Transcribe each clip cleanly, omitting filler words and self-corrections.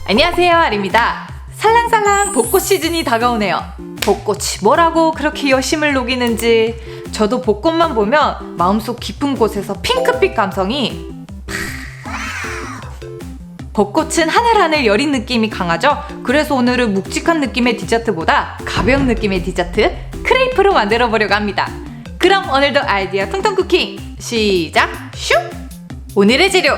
안녕하세요, 아리입니다. 살랑살랑 벚꽃 시즌이 다가오네요. 벚꽃이 뭐라고 그렇게 여심을 녹이는지 저도 벚꽃만 보면 마음속 깊은 곳에서 핑크빛 감성이 벚꽃은 하늘하늘 여린 느낌이 강하죠? 그래서 오늘은 묵직한 느낌의 디저트보다 가벼운 느낌의 디저트 크레이프로 만들어 보려고 합니다. 그럼 오늘도 아이디어 텅텅 쿠킹 시작! 슉! 오늘의 재료!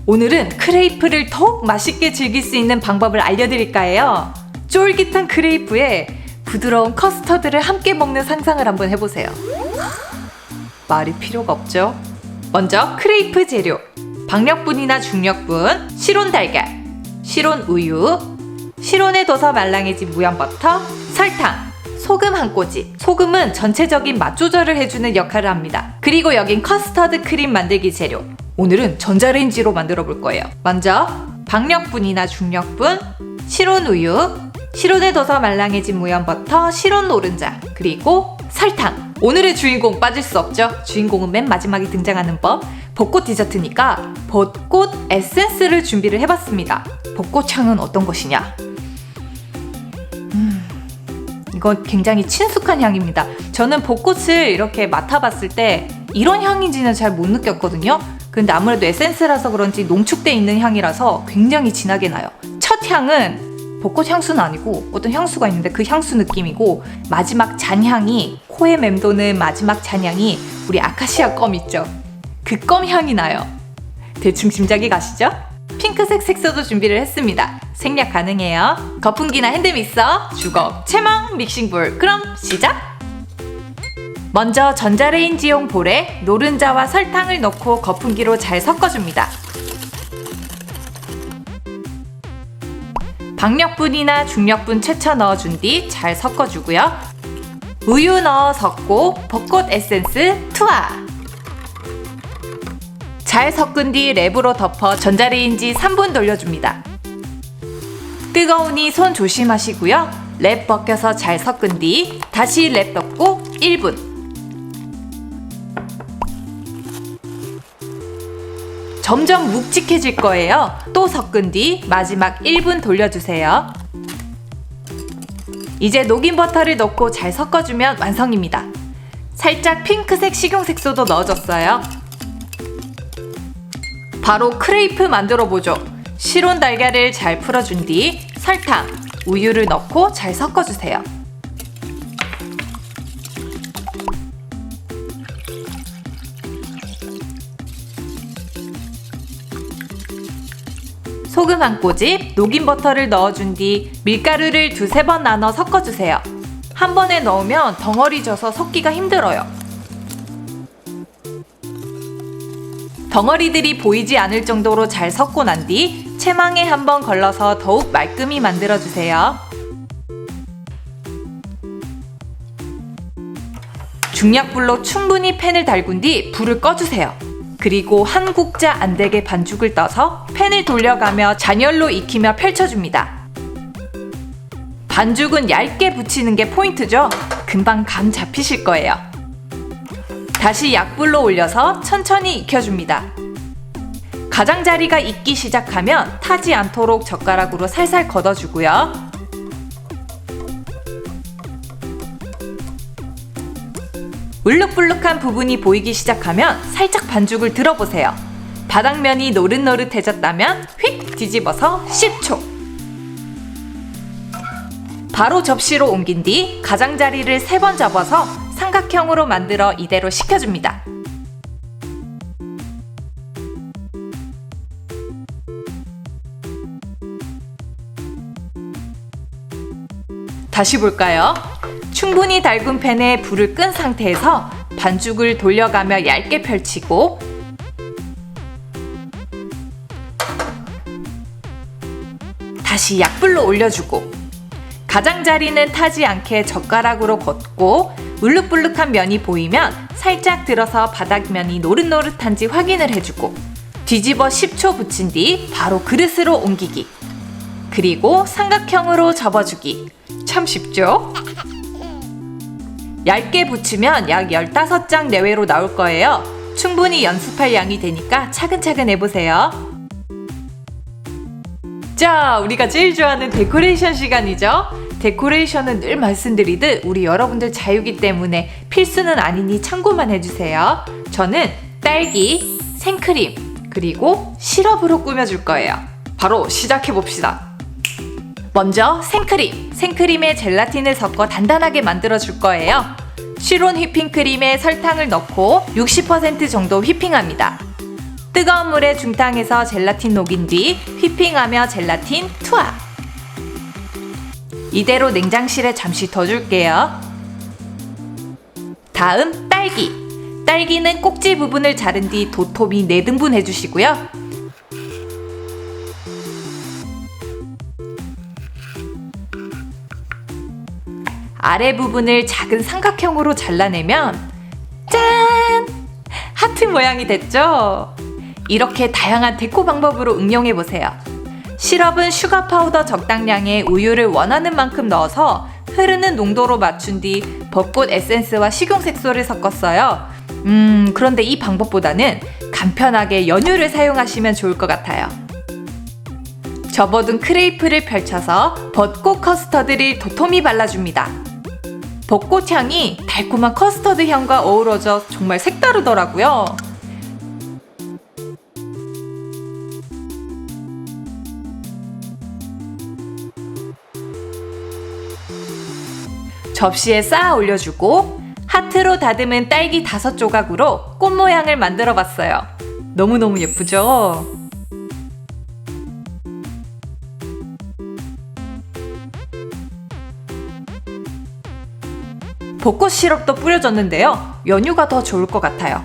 오늘은 크레이프를 더욱 맛있게 즐길 수 있는 방법을 알려드릴까 해요. 쫄깃한 크레이프에 부드러운 커스터드를 함께 먹는 상상을 한번 해보세요. 말이 필요가 없죠? 먼저 크레이프 재료, 박력분이나 중력분, 시론 달걀, 시론 우유, 시론에 둬서 말랑해진 무염버터, 설탕, 소금 한 꼬집. 소금은 전체적인 맛 조절을 해주는 역할을 합니다. 그리고 여긴 커스터드 크림 만들기 재료. 오늘은 전자레인지로 만들어 볼 거예요. 먼저 박력분이나 중력분, 시론 우유, 시론에 둬서 말랑해진 무염버터, 시론 노른자, 그리고 설탕. 오늘의 주인공 빠질 수 없죠. 주인공은 맨 마지막에 등장하는 법. 벚꽃 디저트니까 벚꽃 에센스를 준비를 해봤습니다. 벚꽃 향은 어떤 것이냐? 이건 굉장히 친숙한 향입니다. 저는 벚꽃을 이렇게 맡아봤을 때 이런 향인지는 잘 못 느꼈거든요. 근데 아무래도 에센스라서 그런지 농축돼 있는 향이라서 굉장히 진하게 나요. 첫 향은 벚꽃 향수는 아니고 어떤 향수가 있는데 그 향수 느낌이고, 마지막 잔향이, 코에 맴도는 마지막 잔향이 우리 아카시아 껌 있죠? 그 껌 향이 나요. 대충 짐작이 가시죠? 핑크색 색소도 준비를 했습니다. 생략 가능해요. 거품기나 핸드믹서, 주걱, 채망, 믹싱볼. 그럼 시작! 먼저 전자레인지용 볼에 노른자와 설탕을 넣고 거품기로 잘 섞어줍니다. 박력분이나 중력분 채쳐 넣어준 뒤 잘 섞어주고요. 우유 넣어 섞고 벚꽃 에센스 투하! 잘 섞은 뒤 랩으로 덮어 전자레인지 3분 돌려줍니다. 뜨거우니 손 조심하시고요. 랩 벗겨서 잘 섞은 뒤 다시 랩 덮고 1분. 점점 묵직해질 거예요. 또 섞은 뒤 마지막 1분 돌려주세요. 이제 녹인 버터를 넣고 잘 섞어주면 완성입니다. 살짝 핑크색 식용색소도 넣어줬어요. 바로 크레이프 만들어보죠. 시론 달걀을 잘 풀어준 뒤 설탕, 우유를 넣고 잘 섞어주세요. 소금 한 꼬집, 녹인 버터를 넣어준 뒤 밀가루를 2-3번 나눠 섞어주세요. 한 번에 넣으면 덩어리 져서 섞기가 힘들어요. 덩어리들이 보이지 않을 정도로 잘 섞고 난 뒤 채망에 한번 걸러서 더욱 말끔히 만들어주세요. 중약불로 충분히 팬을 달군 뒤 불을 꺼주세요. 그리고 한 국자 안 되게 반죽을 떠서 팬을 돌려가며 잔열로 익히며 펼쳐줍니다. 반죽은 얇게 붙이는 게 포인트죠. 금방 감 잡히실 거예요. 다시 약불로 올려서 천천히 익혀줍니다. 가장자리가 익기 시작하면 타지 않도록 젓가락으로 살살 걷어주고요. 울룩불룩한 부분이 보이기 시작하면 살짝 반죽을 들어보세요. 바닥면이 노릇노릇해졌다면 휙 뒤집어서 10초. 바로 접시로 옮긴 뒤 가장자리를 3번 접어서 삼각형으로 만들어 이대로 식혀줍니다. 다시 볼까요? 충분히 달군 팬에 불을 끈 상태에서 반죽을 돌려가며 얇게 펼치고 다시 약불로 올려주고 가장자리는 타지 않게 젓가락으로 걷고 울룩불룩한 면이 보이면 살짝 들어서 바닥면이 노릇노릇한지 확인을 해주고 뒤집어 10초 붙인 뒤 바로 그릇으로 옮기기. 그리고 삼각형으로 접어주기. 참 쉽죠? 얇게 붙이면 약 15장 내외로 나올 거예요. 충분히 연습할 양이 되니까 차근차근 해보세요. 자, 우리가 제일 좋아하는 데코레이션 시간이죠. 데코레이션은 늘 말씀드리듯 우리 여러분들 자유기 때문에 필수는 아니니 참고만 해주세요. 저는 딸기, 생크림, 그리고 시럽으로 꾸며줄 거예요. 바로 시작해봅시다. 먼저 생크림. 생크림에 젤라틴을 섞어 단단하게 만들어줄 거예요. 실온 휘핑크림에 설탕을 넣고 60% 정도 휘핑합니다. 뜨거운 물에 중탕해서 젤라틴 녹인 뒤 휘핑하며 젤라틴 투하. 이대로 냉장실에 잠시 둬줄게요. 다음 딸기. 딸기는 꼭지 부분을 자른 뒤 도톰히 4등분 해주시고요. 아래 부분을 작은 삼각형으로 잘라내면 짠! 하트 모양이 됐죠? 이렇게 다양한 데코 방법으로 응용해보세요. 시럽은 슈가 파우더 적당량의 우유를 원하는 만큼 넣어서 흐르는 농도로 맞춘 뒤 벚꽃 에센스와 식용색소를 섞었어요. 그런데 이 방법보다는 간편하게 연유를 사용하시면 좋을 것 같아요. 접어둔 크레이프를 펼쳐서 벚꽃 커스터드를 도톰히 발라줍니다. 벚꽃 향이 달콤한 커스터드 향과 어우러져 정말 색다르더라고요. 접시에 쌓아 올려주고 하트로 다듬은 딸기 5조각으로 꽃 모양을 만들어 봤어요. 너무너무 예쁘죠? 벚꽃 시럽도 뿌려줬는데요. 연유가 더 좋을 것 같아요.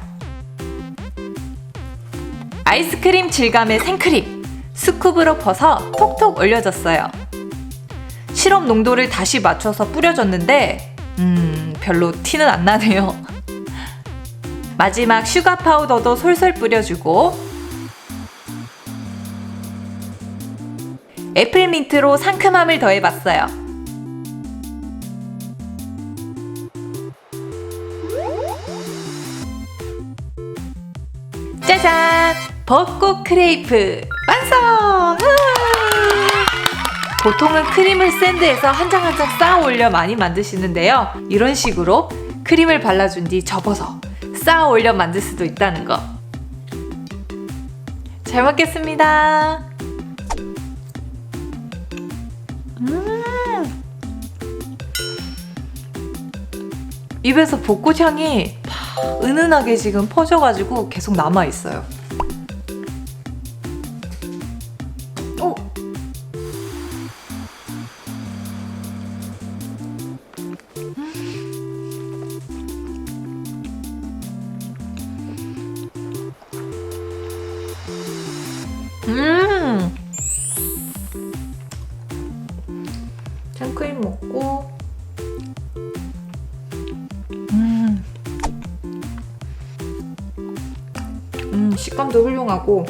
아이스크림 질감의 생크림. 스쿱으로 퍼서 톡톡 올려줬어요. 시럽 농도를 다시 맞춰서 뿌려줬는데 별로 티는 안 나네요. 마지막 슈가 파우더도 솔솔 뿌려주고 애플민트로 상큼함을 더해봤어요. 짜잔! 벚꽃 크레이프 완성! 보통은 크림을 샌드해서 한 장 한 장 쌓아 올려 많이 만드시는데요. 이런 식으로 크림을 발라준 뒤 접어서 쌓아 올려 만들 수도 있다는 거. 잘 먹겠습니다. 입에서 벚꽃 향이 은은하게 지금 퍼져가지고 계속 남아있어요. 생크림 먹고 식감도 훌륭하고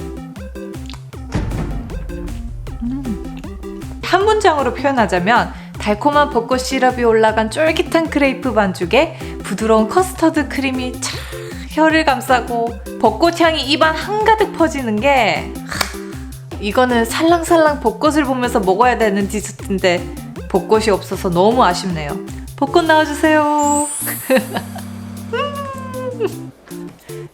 한 문장으로 표현하자면 달콤한 벚꽃 시럽이 올라간 쫄깃한 크레이프 반죽에 부드러운 커스터드 크림이 차 혀를 감싸고 벚꽃 향이 입안 한가득 퍼지는 게 이거는 살랑살랑 벚꽃을 보면서 먹어야 되는 디저트인데 벚꽃이 없어서 너무 아쉽네요. 벚꽃 나와주세요.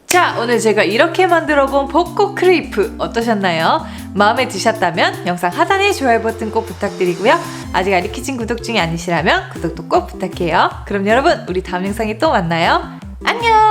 자, 오늘 제가 이렇게 만들어본 벚꽃 크레이프 어떠셨나요? 마음에 드셨다면 영상 하단에 좋아요 버튼 꼭 부탁드리고요. 아직 아리키친 구독 중이 아니시라면 구독도 꼭 부탁해요. 그럼 여러분, 우리 다음 영상에 또 만나요. 안녕!